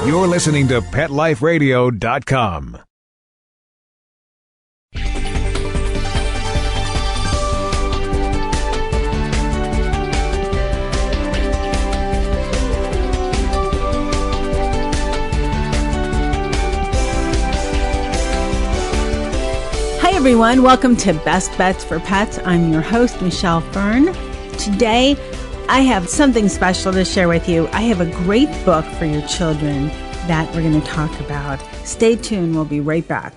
You're listening to PetLifeRadio.com. Hi everyone, welcome to Best Bets for Pets. I'm your host, Michelle Fern. Today, I have something special to share with you. I have a great book for your children that we're going to talk about. Stay tuned, we'll be right back.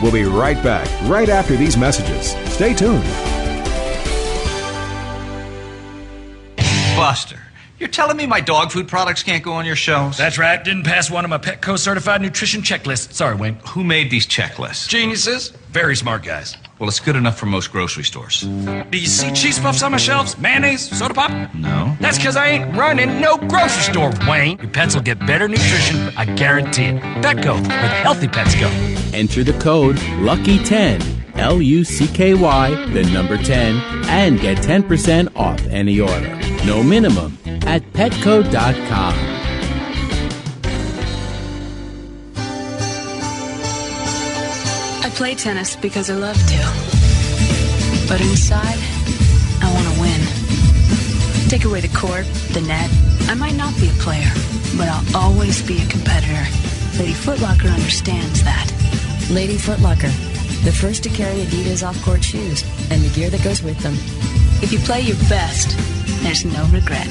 We'll be right back, right after these messages. Stay tuned. Buster, you're telling me my dog food products can't go on your shelves? That's right. Didn't pass one of my Petco certified nutrition checklists. Sorry, Wayne. Who made these checklists? Geniuses. Very smart guys. Well, it's good enough for most grocery stores. Do you see cheese puffs on my shelves? Mayonnaise? Soda pop? No. That's because I ain't running no grocery store, Wayne. Your pets will get better nutrition, I guarantee it. Petco, where healthy pets go. Enter the code LUCKY10, LUCKY, the number 10, and get 10% off any order. No minimum at petco.com. I play tennis because I love to. But inside, I want to win. Take away the court, the net. I might not be a player, but I'll always be a competitor. Lady Foot Locker understands that. Lady Foot Locker, the first to carry Adidas off-court shoes and the gear that goes with them. If you play your best, there's no regret.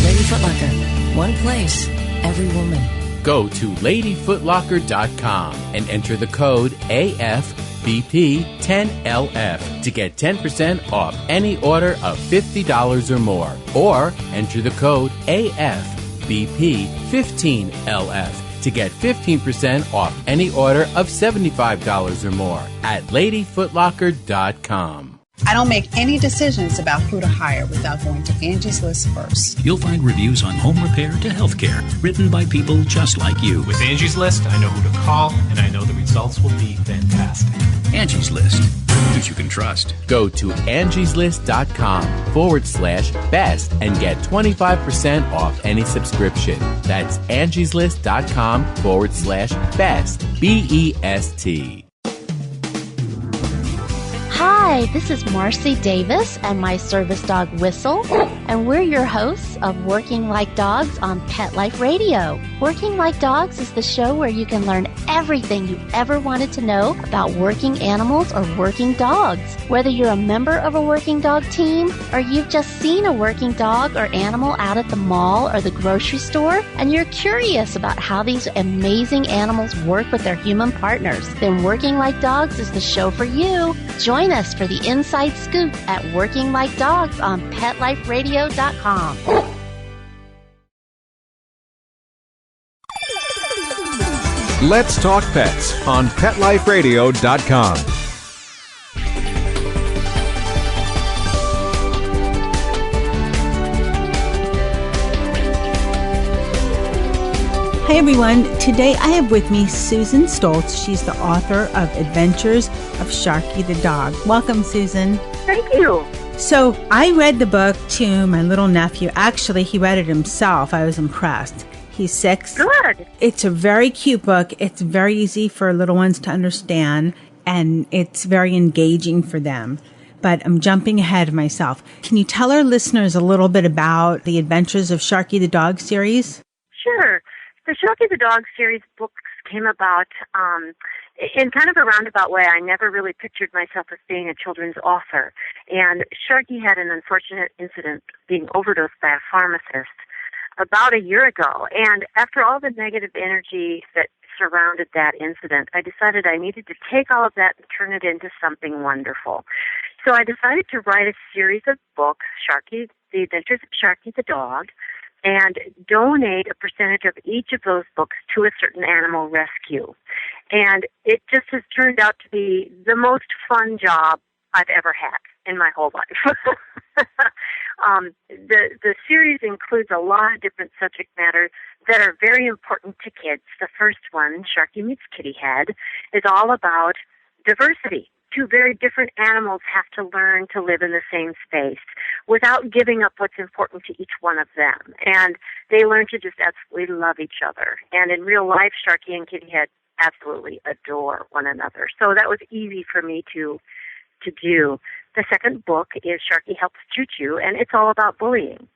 Lady Foot Locker, one place, every woman. Go to ladyfootlocker.com and enter the code AFBP10LF to get 10% off any order of $50 or more. Or enter the code AFBP15LF to get 15% off any order of $75 or more at ladyfootlocker.com. I don't make any decisions about who to hire without going to Angie's List first. You'll find reviews on home repair to healthcare, written by people just like you. With Angie's List, I know who to call, and I know the results will be fantastic. Angie's List, which you can trust. Go to angieslist.com/best and get 25% off any subscription. That's angieslist.com/best, BEST. Hi, this is Marcy Davis and my service dog Whistle, and we're your hosts of Working Like Dogs on Pet Life Radio. Working Like Dogs is the show where you can learn everything you ever wanted to know about working animals or working dogs. Whether you're a member of a working dog team or you've just seen a working dog or animal out at the mall or the grocery store and you're curious about how these amazing animals work with their human partners, then Working Like Dogs is the show for you. Join us for the inside scoop at Working Like Dogs on PetLifeRadio.com. Let's Talk Pets on PetLifeRadio.com. Hi everyone, today I have with me Susan Stoltz. She's the author of Adventures of Sharkey the Dog. Welcome, Susan. Thank you. So I read the book to my little nephew. Actually, he read it himself. I was impressed. He's 6. Good. It's a very cute book. It's very easy for little ones to understand, and it's very engaging for them. But I'm jumping ahead of myself. Can you tell our listeners a little bit about the Adventures of Sharkey the Dog series? Sure. The Sharkey the Dog series books came about in kind of a roundabout way. I never really pictured myself as being a children's author. And Sharkey had an unfortunate incident being overdosed by a pharmacist about a year ago. And after all the negative energy that surrounded that incident, I decided I needed to take all of that and turn it into something wonderful. So I decided to write a series of books, Sharkey, The Adventures of Sharkey the Dog, and donate a percentage of each of those books to a certain animal rescue. And it just has turned out to be the most fun job I've ever had in my whole life. The series includes a lot of different subject matter that are very important to kids. The first one, Sharkey Meets Kittyhead, is all about diversity. two very different animals have to learn to live in the same space without giving up what's important to each one of them. And they learn to just absolutely love each other. And in real life, Sharkey and Kittyhead absolutely adore one another. So that was easy for me to do. The second book is Sharkey Helps Choo Choo, and it's all about bullying.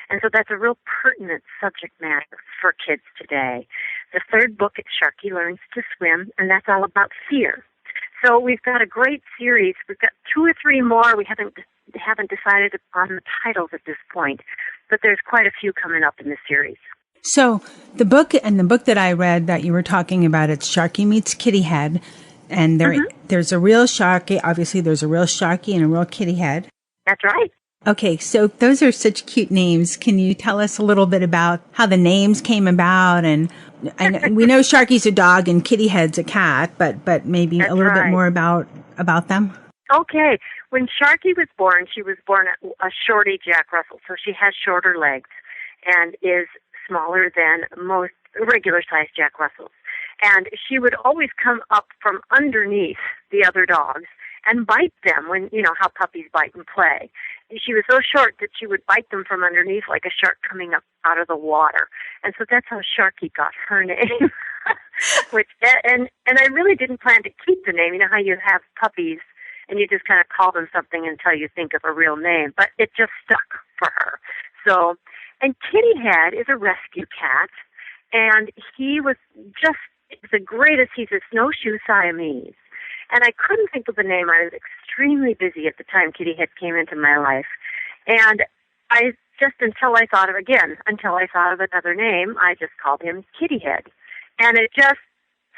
And so that's a real pertinent subject matter for kids today. The third book is Sharkey Learns to Swim, and that's all about fear. So we've got a great series. We've got 2 or 3 more. We haven't decided on the titles at this point, but there's quite a few coming up in the series. So the book that I read that you were talking about, it's Sharkey Meets Kittyhead. And there's a real Sharkey. Obviously, there's a real Sharkey and a real Kittyhead. That's right. Okay, so those are such cute names. Can you tell us a little bit about how the names came about? And we know Sharky's a dog and Kittyhead's a cat, but maybe a little bit more about them. Okay. When Sharkey was born, she was born a shorty Jack Russell, so she has shorter legs and is smaller than most regular-sized Jack Russells. And she would always come up from underneath the other dogs and bite them when, you know, how puppies bite and play. She was so short that she would bite them from underneath like a shark coming up out of the water. And so that's how Sharkey got her name. And I really didn't plan to keep the name. You know how you have puppies and you just kind of call them something until you think of a real name. But it just stuck for her. So, and Kittyhead is a rescue cat. And he was just the greatest. He's a snowshoe Siamese. And I couldn't think of a name. I was extremely busy at the time Kittyhead came into my life. And until I thought of another name, I just called him Kittyhead. And it just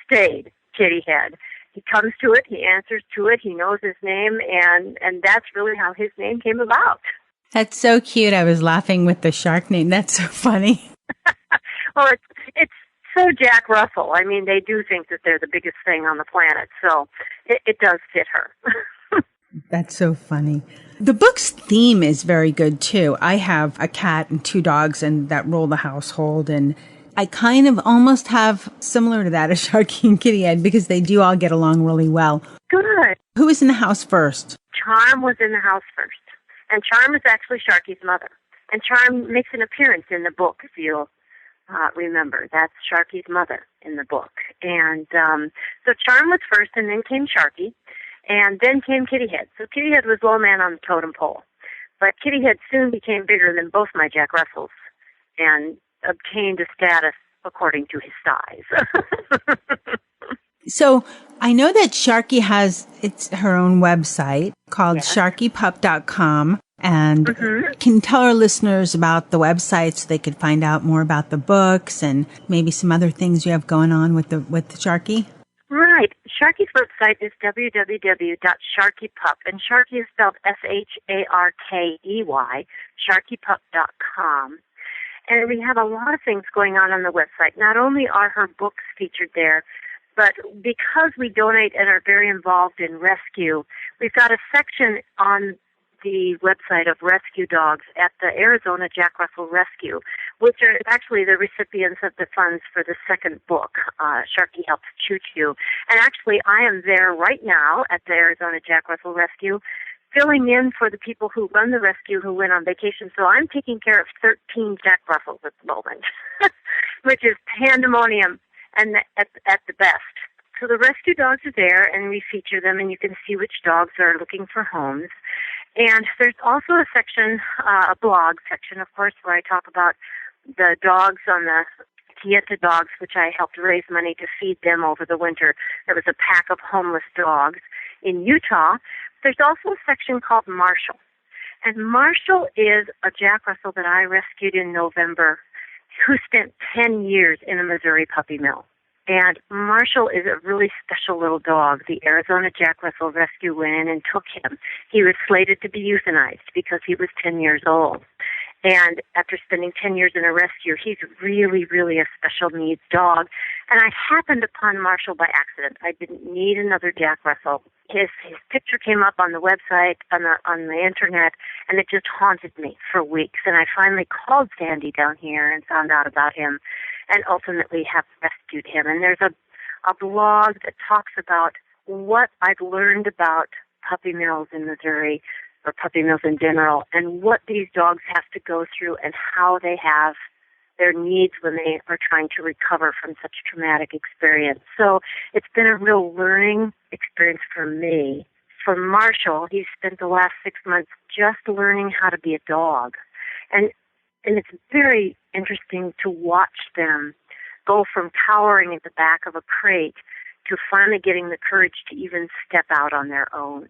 stayed Kittyhead. He comes to it, he answers to it, he knows his name, and that's really how his name came about. That's so cute. I was laughing with the shark name. That's so funny. Well, it's so Jack Russell. I mean, they do think that they're the biggest thing on the planet, so it does fit her. That's so funny. The book's theme is very good, too. I have a cat and 2 dogs and that rule the household, and I kind of almost have similar to that as Sharkey and Kittyhead because they do all get along really well. Good. Who was in the house first? Charm was in the house first, and Charm is actually Sharky's mother. And Charm makes an appearance in the book, if you'll remember. That's Sharky's mother in the book. And so Charm was first, and then came Sharky, and then came Kittyhead. So Kittyhead was low man on the totem pole. But Kittyhead soon became bigger than both my Jack Russells and obtained a status according to his size. So I know that Sharky has her own website called sharkypup.com. And can you tell our listeners about the website so they could find out more about the books and maybe some other things you have going on with Sharky? Right. Sharky's website is www.sharkypup, and Sharky is spelled Sharkey, sharkypup.com. And we have a lot of things going on the website. Not only are her books featured there, but because we donate and are very involved in rescue, we've got a section on the website of rescue dogs at the Arizona Jack Russell Rescue, which are actually the recipients of the funds for the second book, Sharkey Helps Choo Choo. And actually, I am there right now at the Arizona Jack Russell Rescue, filling in for the people who run the rescue who went on vacation. So I'm taking care of 13 Jack Russells at the moment, which is pandemonium and at the best. So the rescue dogs are there, and we feature them, and you can see which dogs are looking for homes. And there's also a section, a blog section, of course, where I talk about the dogs on the Tieta dogs, which I helped raise money to feed them over the winter. There was a pack of homeless dogs in Utah. There's also a section called Marshall. And Marshall is a Jack Russell that I rescued in November who spent 10 years in a Missouri puppy mill. And Marshall is a really special little dog. The Arizona Jack Russell Rescue went in and took him. He was slated to be euthanized because he was 10 years old. And after spending 10 years in a rescue, he's really, really a special needs dog. And I happened upon Marshall by accident. I didn't need another Jack Russell. His picture came up on the website, on the internet, and it just haunted me for weeks. And I finally called Sandy down here and found out about him, and ultimately have rescued him. And there's a blog that talks about what I've learned about puppy mills in Missouri, or puppy mills in general, and what these dogs have to go through and how they have their needs when they are trying to recover from such a traumatic experience. So it's been a real learning experience for me. For Marshall, he spent the last 6 months just learning how to be a dog. And it's very interesting to watch them go from cowering at the back of a crate to finally getting the courage to even step out on their own.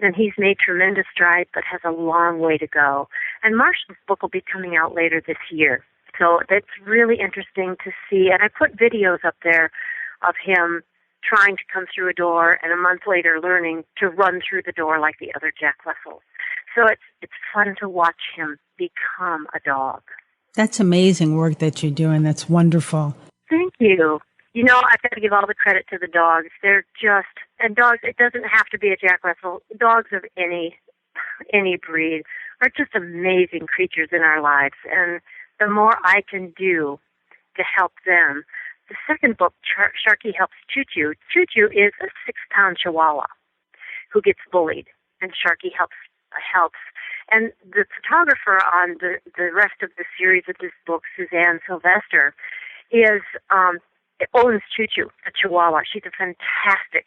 And he's made tremendous strides, but has a long way to go. And Marshall's book will be coming out later this year. So that's really interesting to see. And I put videos up there of him trying to come through a door and a month later learning to run through the door like the other Jack Russells. So it's fun to watch him become a dog. That's amazing work that you're doing. That's wonderful. Thank you. You know, I've got to give all the credit to the dogs. They're just, and dogs, it doesn't have to be a Jack Russell. Dogs of any breed are just amazing creatures in our lives. And the more I can do to help them. The second book, Sharkey Helps Choo-Choo. Choo-Choo is a 6-pound Chihuahua who gets bullied, and Sharkey helps. And the photographer on the rest of the series of this book, Suzanne Sylvester, owns Choo-Choo, a Chihuahua. She's a fantastic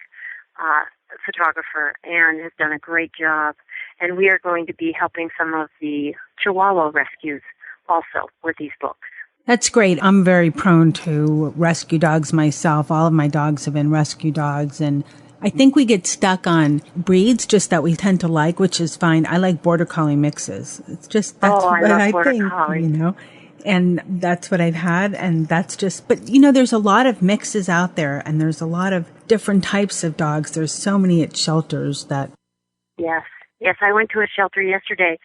photographer and has done a great job. And we are going to be helping some of the Chihuahua rescues also with these books. That's great. I'm very prone to rescue dogs myself. All of my dogs have been rescue dogs, and I think we get stuck on breeds just that we tend to like, which is fine. I like Border Collie mixes. It's just, that's what I think, Collie. You know, and that's what I've had, and that's just, but you know, there's a lot of mixes out there, and there's a lot of different types of dogs. There's so many at shelters that. Yes, I went to a shelter yesterday.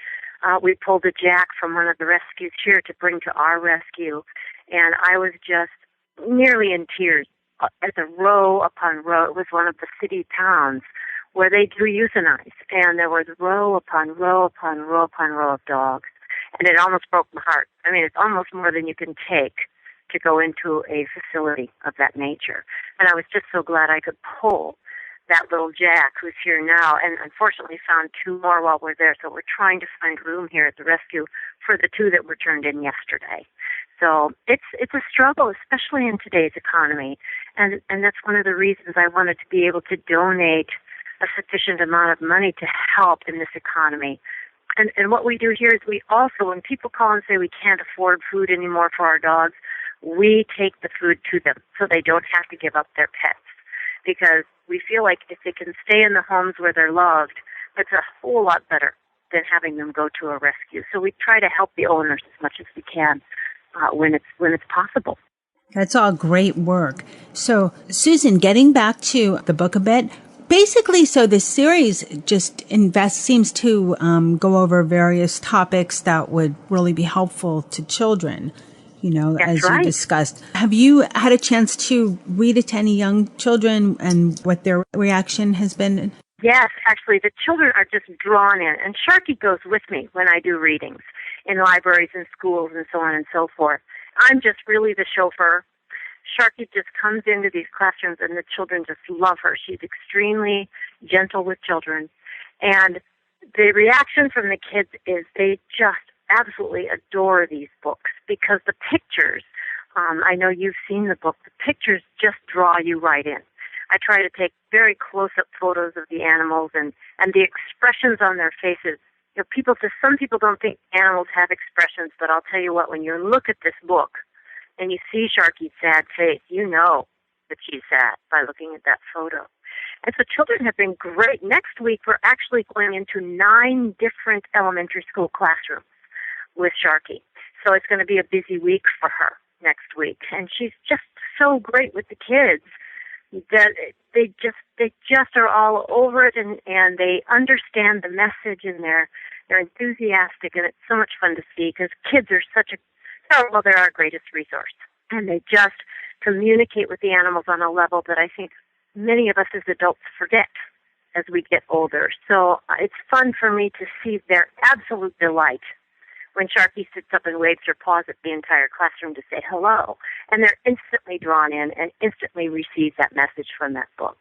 We pulled a Jack from one of the rescues here to bring to our rescue, and I was just nearly in tears. As a row upon row, it was one of the city towns where they do euthanize, and there was row upon row upon row upon row of dogs, and it almost broke my heart. I mean, it's almost more than you can take to go into a facility of that nature, and I was just so glad I could pull that little Jack who's here now, and unfortunately found 2 more while we're there. So we're trying to find room here at the rescue for the 2 that were turned in yesterday. So it's a struggle, especially in today's economy, and that's one of the reasons I wanted to be able to donate a sufficient amount of money to help in this economy. And what we do here is we also, when people call and say we can't afford food anymore for our dogs, we take the food to them so they don't have to give up their pets. Because we feel like if they can stay in the homes where they're loved, it's a whole lot better than having them go to a rescue. So we try to help the owners as much as we can when it's possible. That's all great work. So, Susan, getting back to the book a bit, basically, so the series just seems to go over various topics that would really be helpful to children. You know, as you discussed. Have you had a chance to read it to any young children and what their reaction has been? Yes, actually, the children are just drawn in. And Sharkey goes with me when I do readings in libraries and schools and so on and so forth. I'm just really the chauffeur. Sharkey just comes into these classrooms and the children just love her. She's extremely gentle with children. And the reaction from the kids is they just absolutely adore these books because the pictures, I know you've seen the book, the pictures just draw you right in. I try to take very close-up photos of the animals and the expressions on their faces. You know, some people don't think animals have expressions, but I'll tell you what, when you look at this book and you see Sharky's sad face, you know that she's sad by looking at that photo. And so children have been great. Next week, we're actually going into 9 different elementary school classrooms with Sharkey. So it's going to be a busy week for her next week. And she's just so great with the kids that they just are all over it and they understand the message and they're enthusiastic, and it's so much fun to see because kids are they're our greatest resource. And they just communicate with the animals on a level that I think many of us as adults forget as we get older. So it's fun for me to see their absolute delight when Sharkey sits up and waves her paws at the entire classroom to say hello. And they're instantly drawn in and instantly receive that message from that book.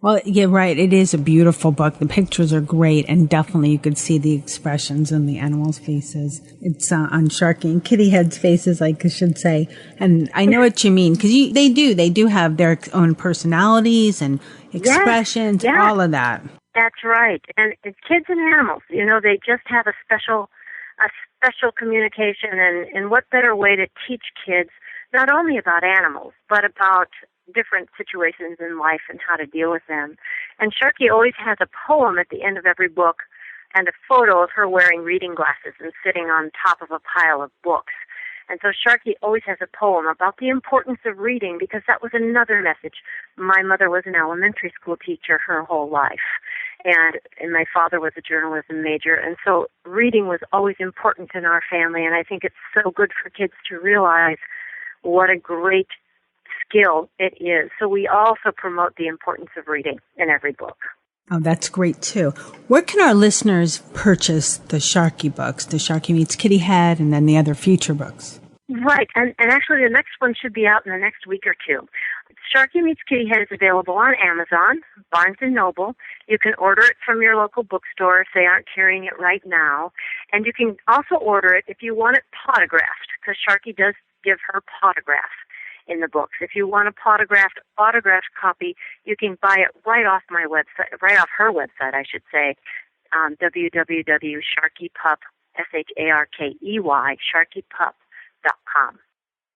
Well, yeah, right. It is a beautiful book. The pictures are great, and definitely you could see the expressions in the animals' faces. It's on Sharky and Kittyhead's faces, I should say. And I know what you mean, because they do have their own personalities and expressions, yes. all of that. That's right. And kids and animals, they just have a special communication, and what better way to teach kids not only about animals, but about different situations in life and how to deal with them. And Sharky always has a poem at the end of every book and a photo of her wearing reading glasses and sitting on top of a pile of books. And so Sharky always has a poem about the importance of reading, because that was another message. My mother was an elementary school teacher her whole life, and my father was a journalism major, and so reading was always important in our family, and I think it's so good for kids to realize what a great skill it is. So we also promote the importance of reading in every book. Oh, that's great, too. Where can our listeners purchase the Sharky books, the Sharky Meets Kittyhead, and then the other future books? Right, and actually the next one should be out in the next week or two. Sharky Meets Kittyhead is available on Amazon, Barnes & Noble. You can order it from your local bookstore if they aren't carrying it right now. And you can also order it if you want it autographed, because Sharky does give her autograph in the books. If you want a autographed copy, you can buy it right off my website, right off her website, I should say, www.sharkypup, SHARKEY, sharkypup.com.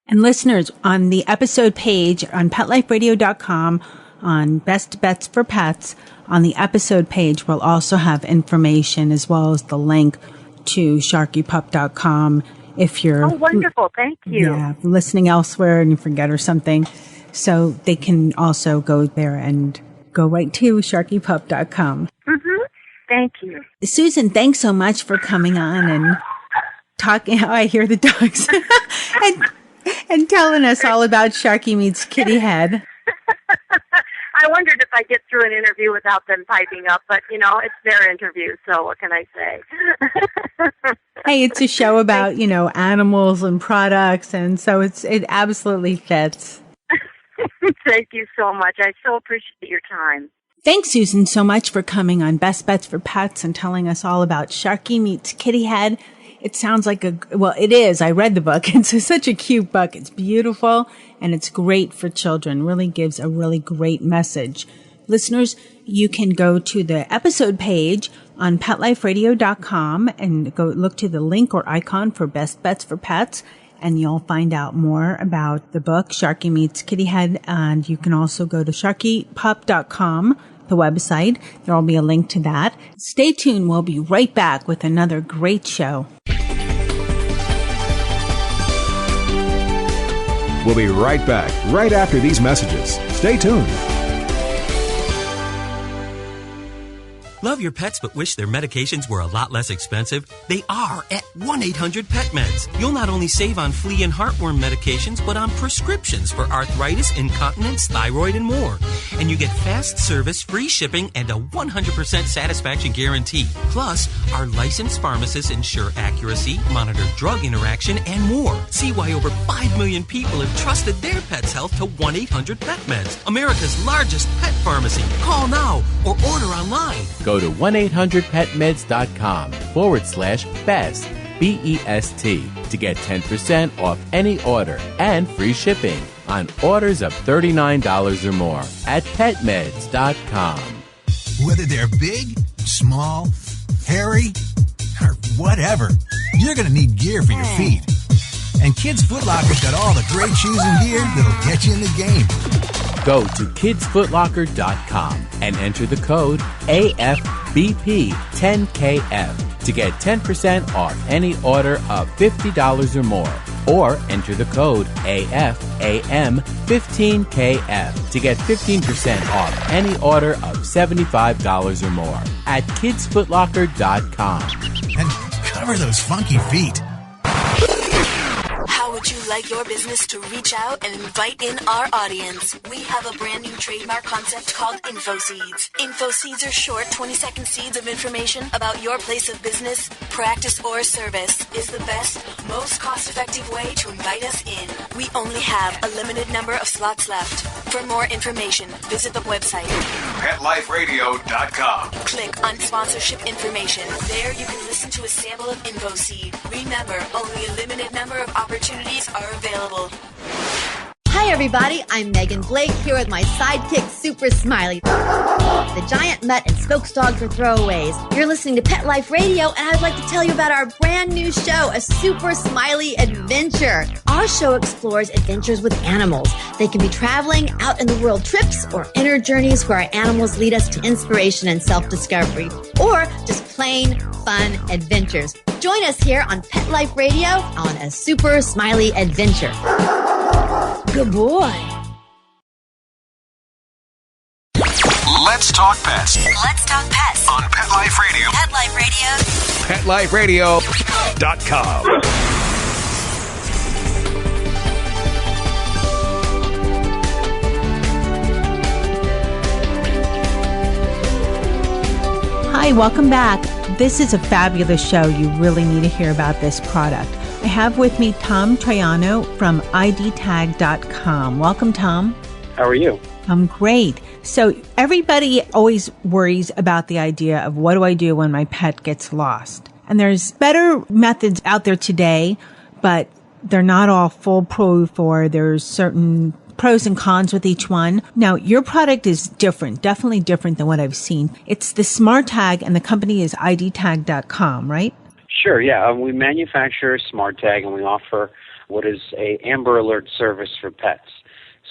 And listeners, on the episode page on PetLifeRadio.com, on Best Bets for Pets, on the episode page, we'll also have information as well as the link to SharkyPup.com. If you're wonderful, thank you. Yeah, listening elsewhere and you forget or something. So they can also go there and go right to SharkyPup.com. Mm-hmm. Thank you. Susan, thanks so much for coming on and talking. Oh, I hear the dogs. and telling us all about Sharky Meets Kittyhead. I wondered if I'd get through an interview without them piping up, but, it's their interview, so what can I say? Hey, it's a show about, animals and products, and so it absolutely fits. Thank you so much. I so appreciate your time. Thanks, Susan, so much for coming on Best Bets for Pets and telling us all about Sharky Meets Kittyhead. It sounds like it is. I read the book. It's such a cute book. It's beautiful and it's great for children. Really gives a really great message. Listeners, you can go to the episode page on PetLifeRadio.com and go look to the link or icon for Best Bets for Pets, and you'll find out more about the book, Sharky Meets Kittyhead. And you can also go to SharkyPup.com, the website. There will be a link to that. Stay tuned. We'll be right back with another great show. We'll be right back, right after these messages. Stay tuned. Love your pets but wish their medications were a lot less expensive? They are at 1-800-PET-MEDS. You'll not only save on flea and heartworm medications, but on prescriptions for arthritis, incontinence, thyroid, and more. And you get fast service, free shipping, and a 100% satisfaction guarantee. Plus, our licensed pharmacists ensure accuracy, monitor drug interaction, and more. See why over 5 million people have trusted their pet's health to 1-800-PET-MEDS, America's largest pet pharmacy. Call now or order online. Go to 1-800-PetMeds.com/best, BEST, to get 10% off any order and free shipping on orders of $39 or more at PetMeds.com. Whether they're big, small, hairy, or whatever, you're going to need gear for your feet. And Kids Foot Locker's got all the great shoes and gear that'll get you in the game. Go to kidsfootlocker.com and enter the code AFBP10KF to get 10% off any order of $50 or more. Or enter the code AFAM15KF to get 15% off any order of $75 or more at kidsfootlocker.com. And cover those funky feet. How would you like your business to reach out and invite in our audience? We have a brand new trademark concept called InfoSeeds. InfoSeeds are short 20-second seeds of information about your place of business, practice, or service. Is the best, most cost-effective way to invite us in. We only have a limited number of slots left. For more information, visit the website PetLifeRadio.com. Click on sponsorship information. There you can listen to a sample of InfoSeed. Remember, only a limited number of opportunities are available. Hi everybody, I'm Megan Blake here with my sidekick Super Smiley, the giant mutt and spokes dog for throwaways. You're listening to Pet Life Radio, and I'd like to tell you about our brand new show, A Super Smiley Adventure. Our show explores adventures with animals. They can be traveling, out in the world trips, or inner journeys where our animals lead us to inspiration and self-discovery, or just plain fun adventures. Join us here on Pet Life Radio on A Super Smiley Adventure. Good boy. Let's talk pets. Let's talk pets On Pet Life Radio. Pet Life Radio. PetLifeRadio.com. Hi, welcome back. This is a fabulous show. You really need to hear about this product. I have with me Tom Troiano from IDTag.com. Welcome, Tom. How are you? I'm great. So everybody always worries about the idea of what do I do when my pet gets lost? And there's better methods out there today, but they're not all foolproof, or there's certain pros and cons with each one. Now, your product is different, definitely different than what I've seen. It's the SmartTag, and the company is IDTag.com, right? Sure, yeah. We manufacture SmartTag, and we offer what is a Amber Alert service for pets.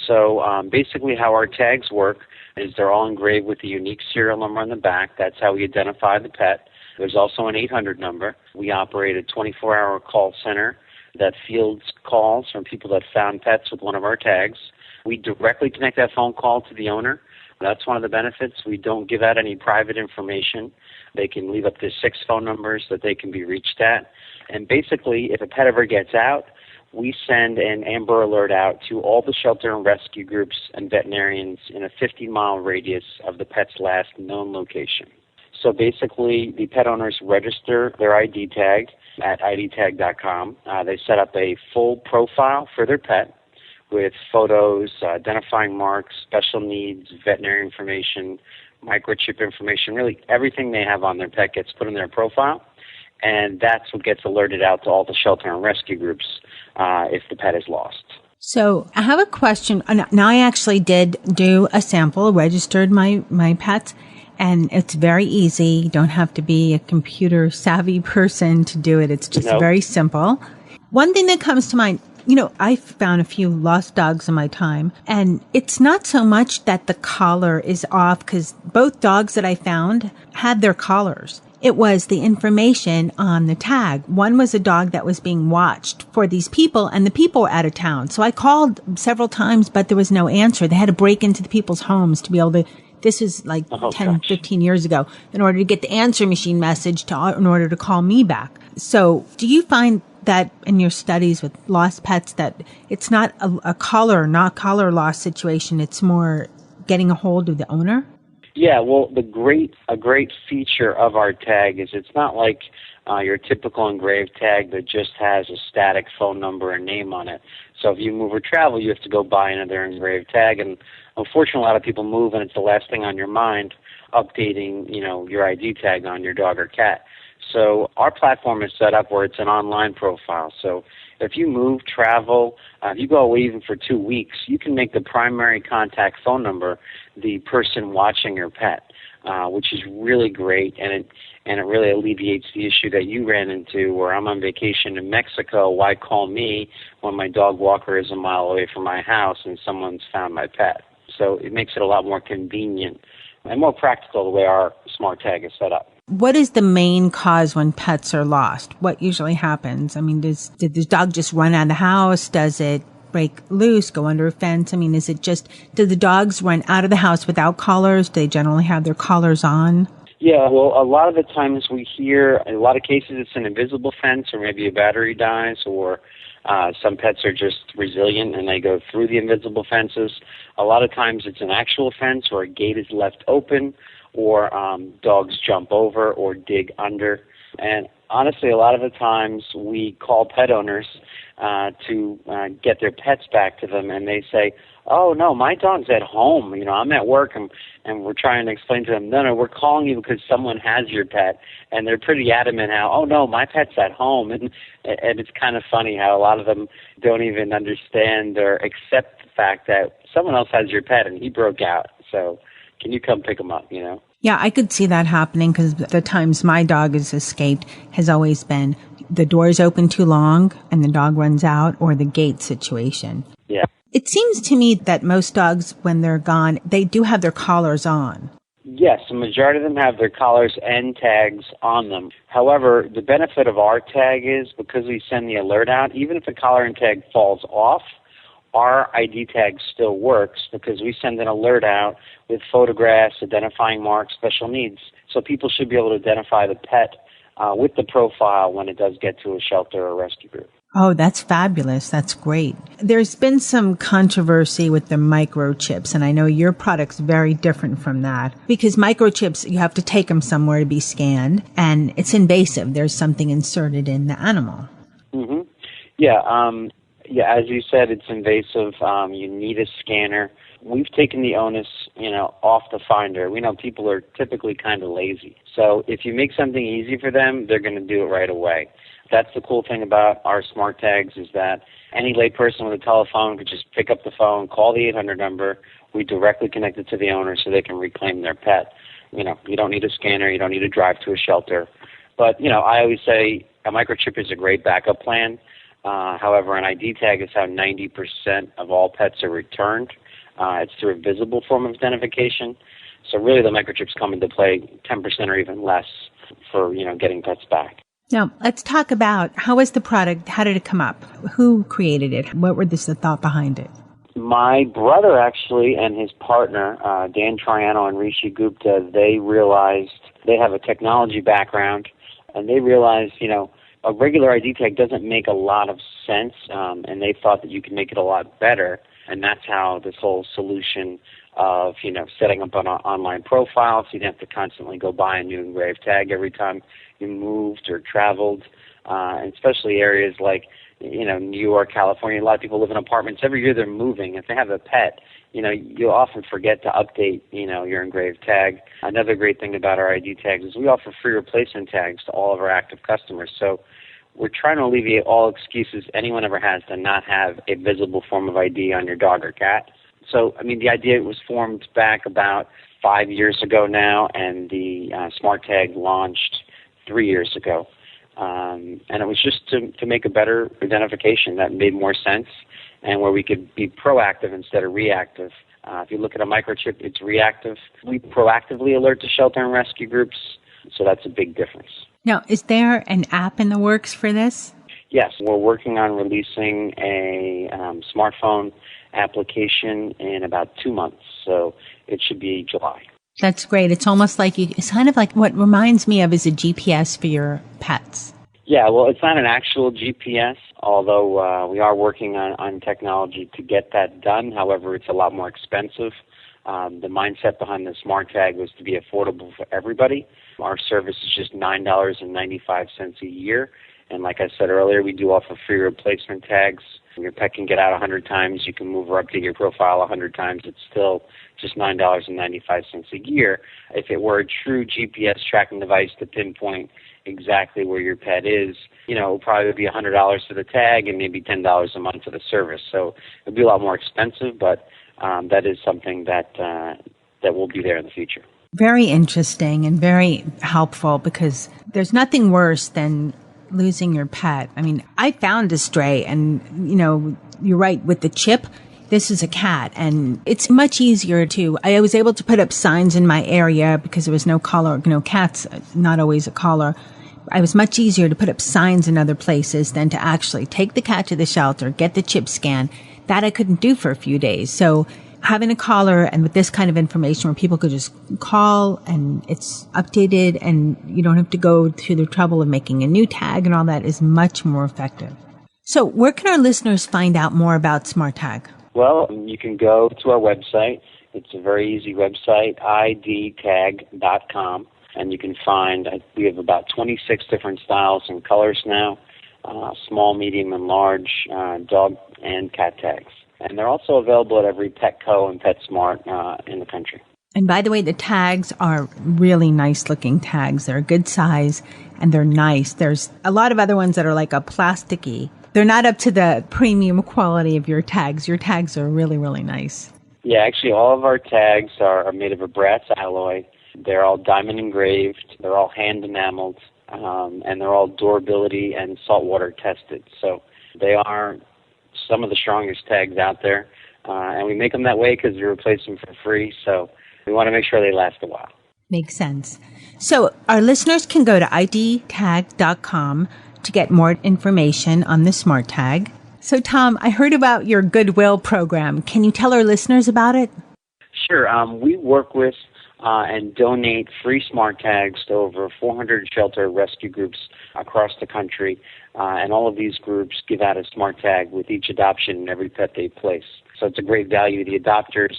So basically how our tags work is they're all engraved with a unique serial number on the back. That's how we identify the pet. There's also an 800 number. We operate a 24-hour call center that fields calls from people that found pets with one of our tags. We directly connect that phone call to the owner. That's one of the benefits. We don't give out any private information. They can leave up to 6 phone numbers that they can be reached at. And basically, if a pet ever gets out, we send an Amber Alert out to all the shelter and rescue groups and veterinarians in a 50-mile radius of the pet's last known location. So basically, the pet owners register their ID tag at idtag.com. They set up a full profile for their pet with photos, identifying marks, special needs, veterinary information, microchip information. Really, everything they have on their pet gets put in their profile, and that's what gets alerted out to all the shelter and rescue groups if the pet is lost. So I have a question. Now, I actually did do a sample, registered my pets, and it's very easy. You don't have to be a computer savvy person to do it. It's just very simple. One thing that comes to mind, I've found a few lost dogs in my time, and it's not so much that the collar is off, because both dogs that I found had their collars. It was the information on the tag. One was a dog that was being watched for these people, and the people were out of town. So I called several times, but there was no answer. They had to break into the people's homes to be able to, this is like 15 years ago, in order to get the answer machine message in order to call me back. So do you find that in your studies with lost pets that it's not a collar loss situation, it's more getting a hold of the owner? Yeah, well, a great feature of our tag is it's not like your typical engraved tag that just has a static phone number and name on it. So if you move or travel, you have to go buy another engraved tag, and unfortunately, a lot of people move, and it's the last thing on your mind, updating, your ID tag on your dog or cat. So our platform is set up where it's an online profile. So if you move, travel, if you go away even for 2 weeks, you can make the primary contact phone number the person watching your pet, which is really great, and it really alleviates the issue that you ran into where I'm on vacation in Mexico. Why call me when my dog walker is a mile away from my house and someone's found my pet? So it makes it a lot more convenient and more practical the way our smart tag is set up. What is the main cause when pets are lost? What usually happens? I mean, did the dog just run out of the house? Does it break loose, go under a fence? I mean, is it just, do the dogs run out of the house without collars? Do they generally have their collars on? Yeah, well, a lot of the times we hear, in a lot of cases, it's an invisible fence, or maybe a battery dies, or some pets are just resilient and they go through the invisible fences. A lot of times it's an actual fence, or a gate is left open, or dogs jump over or dig under. And honestly, a lot of the times we call pet owners to get their pets back to them, and they say, "Oh no, my dog's at home. I'm at work," and we're trying to explain to them, "No, we're calling you because someone has your pet," and they're pretty adamant how, "Oh no, my pet's at home," and it's kind of funny how a lot of them don't even understand or accept the fact that someone else has your pet and he broke out. So can you come pick him up? Yeah, I could see that happening because the times my dog has escaped has always been the door's open too long and the dog runs out, or the gate situation. Yeah. It seems to me that most dogs, when they're gone, they do have their collars on. Yes, the majority of them have their collars and tags on them. However, the benefit of our tag is because we send the alert out, even if the collar and tag falls off, our ID tag still works because we send an alert out with photographs, identifying marks, special needs. So people should be able to identify the pet with the profile when it does get to a shelter or rescue group. Oh, that's fabulous. That's great. There's been some controversy with the microchips, and I know your product's very different from that because microchips, you have to take them somewhere to be scanned, and it's invasive. There's something inserted in the animal. Mm-hmm. Yeah, as you said, it's invasive. You need a scanner. We've taken the onus, off the finder. We know people are typically kind of lazy. So if you make something easy for them, they're going to do it right away. That's the cool thing about our smart tags is that any layperson with a telephone could just pick up the phone, call the 800 number. We directly connect it to the owner so they can reclaim their pet. You don't need a scanner. You don't need to drive to a shelter. But, I always say a microchip is a great backup plan. However, an ID tag is how 90% of all pets are returned. It's through a visible form of identification. So really the microchips come into play 10% or even less for, getting pets back. Now, let's talk about how was the product? How did it come up? Who created it? What were the thought behind it? My brother, actually, and his partner, Dan Triano and Rishi Gupta, they realized they have a technology background, and they realized, a regular ID tag doesn't make a lot of sense, and they thought that you could make it a lot better, and that's how this whole solution of, setting up an online profile so you don't have to constantly go buy a new engraved tag every time you moved or traveled, and especially areas like, New York, California. A lot of people live in apartments. Every year they're moving. If they have a pet, you'll often forget to update, your engraved tag. Another great thing about our ID tags is we offer free replacement tags to all of our active customers. So we're trying to alleviate all excuses anyone ever has to not have a visible form of ID on your dog or cat. So, the idea was formed back about 5 years ago now, and the SmartTag launched 3 years ago. And it was just to make a better identification that made more sense and where we could be proactive instead of reactive. If you look at a microchip, it's reactive. We proactively alert the shelter and rescue groups, so that's a big difference. Now, is there an app in the works for this? Yes, we're working on releasing a smartphone application in about 2 months, so it should be July. That's great. It's almost like it's kind of like what reminds me of is a GPS for your pets. Yeah, well, it's not an actual GPS, although we are working on technology to get that done. However, it's a lot more expensive. The mindset behind the SmartTag was to be affordable for everybody. Our service is just $9.95 a year. And like I said earlier, we do offer free replacement tags. Your pet can get out 100 times. You can move or update your profile 100 times. It's still just $9.95 a year. If it were a true GPS tracking device to pinpoint exactly where your pet is, it would probably be $100 for the tag and maybe $10 a month for the service. So it would be a lot more expensive, but that is something that will be there in the future. Very interesting and very helpful because there's nothing worse than losing your pet. I found a stray and, you're right with the chip. This is a cat and it's much easier I was able to put up signs in my area because there was no collar, cats, not always a collar. I was much easier to put up signs in other places than to actually take the cat to the shelter, get the chip scan. That I couldn't do for a few days. So having a collar and with this kind of information where people could just call and it's updated and you don't have to go through the trouble of making a new tag and all that is much more effective. So where can our listeners find out more about SmartTag? Well, you can go to our website. It's a very easy website, idtag.com. And you can find, we have about 26 different styles and colors now, small, medium, and large dog and cat tags. And they're also available at every Petco and PetSmart in the country. And by the way, the tags are really nice looking tags. They're a good size and they're nice. There's a lot of other ones that are like a plasticky. They're not up to the premium quality of your tags. Your tags are really, really nice. Yeah, actually all of our tags are made of a brass alloy. They're all diamond engraved. They're all hand enameled. And they're all durability and saltwater tested. So they are some of the strongest tags out there. And we make them that way because we replace them for free. So we want to make sure they last a while. Makes sense. So our listeners can go to idtag.com to get more information on the SmartTag. So Tom, I heard about your Goodwill program. Can you tell our listeners about it? Sure. We work with and donate free SmartTags to over 400 shelter rescue groups across the country. And all of these groups give out a SmartTag with each adoption and every pet they place. So it's a great value to the adopters.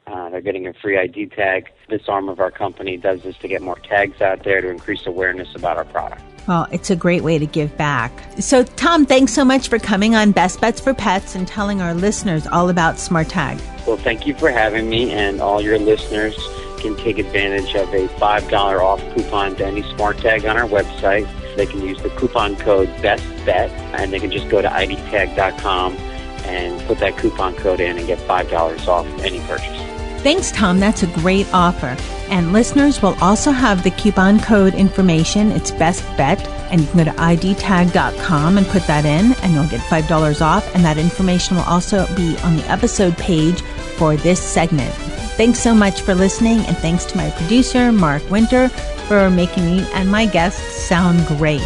They're getting a free ID tag. This arm of our company does this to get more tags out there to increase awareness about our product. Well, it's a great way to give back. So, Tom, thanks so much for coming on Best Bets for Pets and telling our listeners all about SmartTag. Well, thank you for having me, and all your listeners can take advantage of a $5 off coupon to any SmartTag on our website. They can use the coupon code BESTBET, and they can just go to idtag.com and put that coupon code in and get $5 off any purchase. Thanks, Tom. That's a great offer. And listeners will also have the coupon code information. It's Best Bet. And you can go to idtag.com and put that in, and you'll get $5 off. And that information will also be on the episode page for this segment. Thanks so much for listening. And thanks to my producer, Mark Winter, for making me and my guests sound great.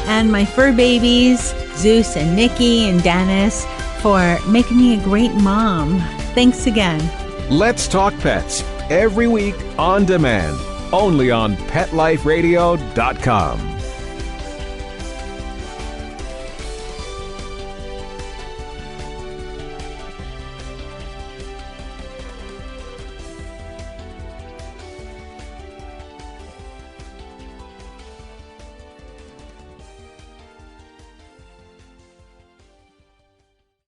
And my fur babies, Zeus and Nikki and Dennis, for making me a great mom. Thanks again. Let's Talk Pets, every week on demand, only on PetLifeRadio.com.